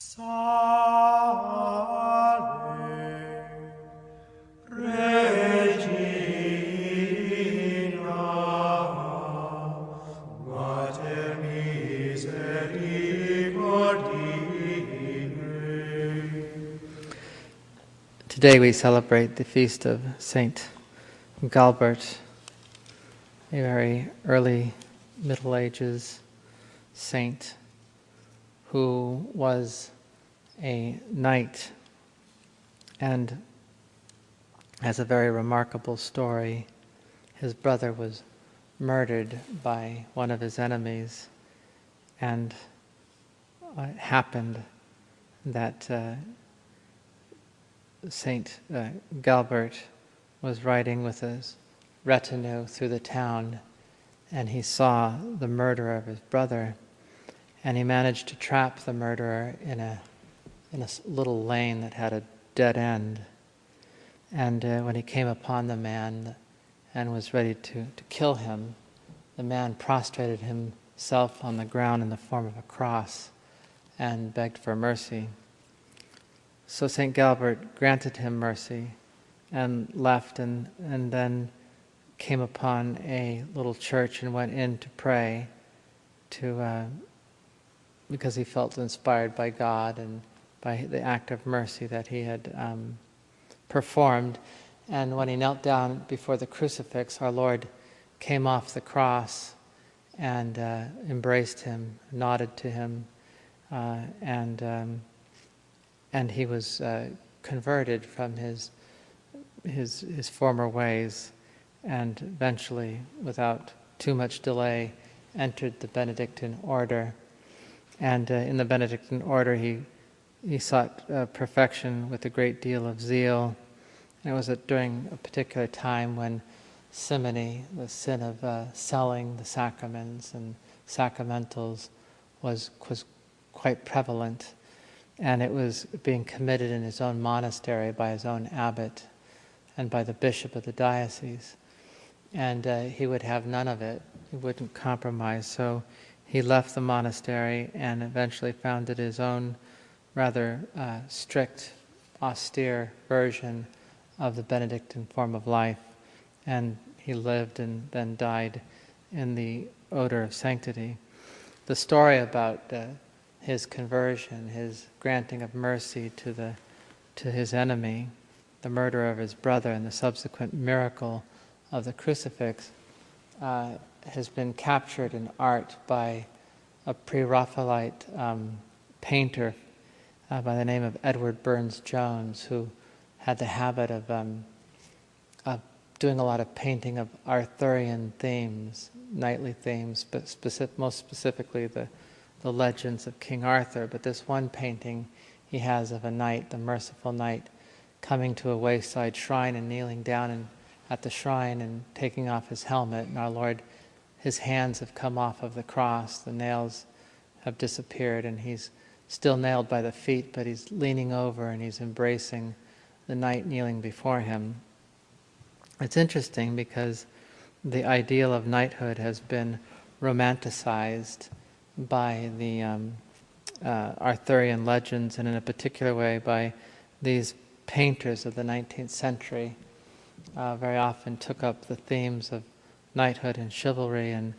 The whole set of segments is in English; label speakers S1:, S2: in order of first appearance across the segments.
S1: Salve, Regina, Mater misericordiae.
S2: Today we celebrate the feast of Saint Gualbert, a very early Middle Ages saint who was a knight and has a very remarkable story. His brother was murdered by one of his enemies, and it happened that Saint Gualbert was riding with his retinue through the town, and he saw the murder of his brother, and he managed to trap the murderer in a little lane that had a dead end. And when he came upon the man and was ready to kill him, the man prostrated himself on the ground in the form of a cross and begged for mercy. So St. Gualbert granted him mercy and left, and then came upon a little church and went in to pray because he felt inspired by God and by the act of mercy that he had performed. And when he knelt down before the crucifix, our Lord came off the cross and embraced him, nodded to him, and he was converted from his former ways, and eventually, without too much delay, entered the Benedictine order. And in the Benedictine order, he sought perfection with a great deal of zeal. And it was during a particular time when simony, the sin of selling the sacraments and sacramentals, was quite prevalent. And it was being committed in his own monastery by his own abbot and by the bishop of the diocese. And he would have none of it. He wouldn't compromise. So he left the monastery and eventually founded his own rather strict, austere version of the Benedictine form of life. And he lived and then died in the odor of sanctity. The story about his conversion, his granting of mercy to his enemy, the murder of his brother, and the subsequent miracle of the crucifix has been captured in art by a pre-Raphaelite painter by the name of Edward Burne-Jones, who had the habit of doing a lot of painting of Arthurian themes, knightly themes, but most specifically the legends of King Arthur. But this one painting he has of a knight, the merciful knight, coming to a wayside shrine and kneeling down at the shrine and taking off his helmet. And our Lord, his hands have come off of the cross, the nails have disappeared, and he's still nailed by the feet, but he's leaning over and he's embracing the knight kneeling before him. It's interesting because the ideal of knighthood has been romanticized by the Arthurian legends, and in a particular way by these painters of the 19th century. Very often took up the themes of knighthood and chivalry and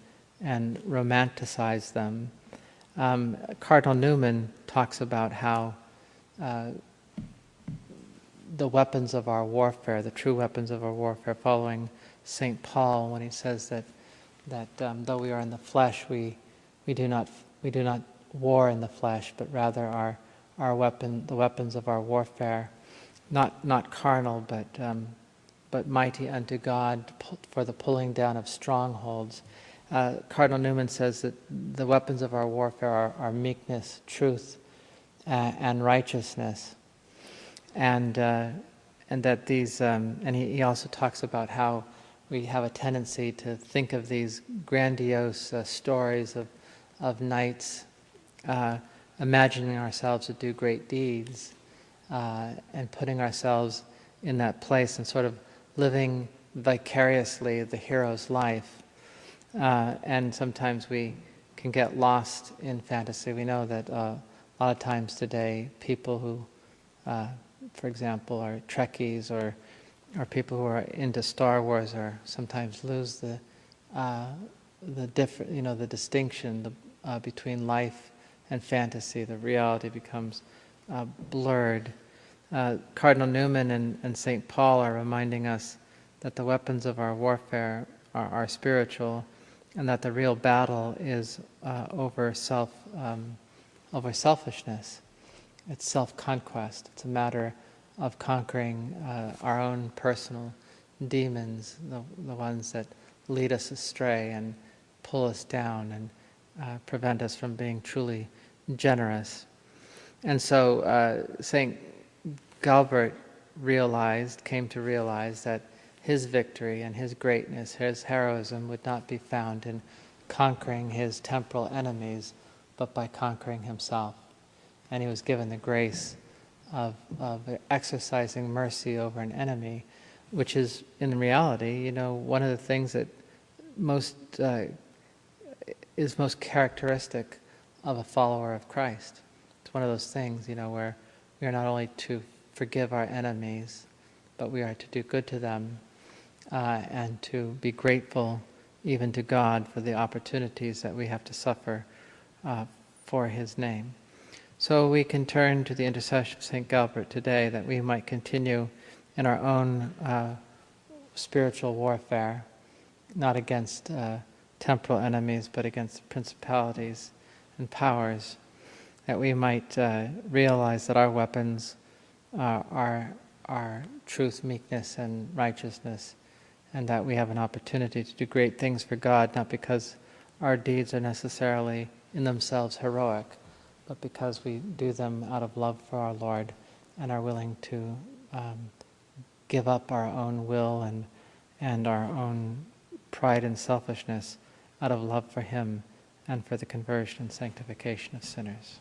S2: romanticized them. Cardinal Newman talks about how the weapons of our warfare, the true weapons of our warfare, following St. Paul when he says that though we are in the flesh, we do not war in the flesh, but rather the weapons of our warfare, not carnal, but mighty unto God for the pulling down of strongholds. Cardinal Newman says that the weapons of our warfare are meekness, truth, and righteousness, and that these. And he also talks about how we have a tendency to think of these grandiose stories of knights imagining ourselves to do great deeds and putting ourselves in that place and sort of living vicariously the hero's life. And sometimes we can get lost in fantasy. We know that a lot of times today, people who, for example, are Trekkies or people who are into Star Wars are sometimes lose the the distinction between life and fantasy. The reality becomes blurred. Cardinal Newman and St. Paul are reminding us that the weapons of our warfare are spiritual, and that the real battle is over selfishness. It's self-conquest. It's a matter of conquering our own personal demons, the ones that lead us astray and pull us down and prevent us from being truly generous. And so St. Gualbert came to realize that his victory and his greatness, his heroism would not be found in conquering his temporal enemies, but by conquering himself. And he was given the grace of exercising mercy over an enemy, which is, in reality, one of the things that is most characteristic of a follower of Christ. It's one of those things, where we are not only to forgive our enemies, but we are to do good to them, and to be grateful even to God for the opportunities that we have to suffer for His name. So we can turn to the intercession of St. Gualbert today, that we might continue in our own spiritual warfare, not against temporal enemies, but against principalities and powers, that we might realize that our weapons are truth, meekness, and righteousness, and that we have an opportunity to do great things for God, not because our deeds are necessarily in themselves heroic, but because we do them out of love for our Lord and are willing to give up our own will and our own pride and selfishness out of love for Him and for the conversion and sanctification of sinners.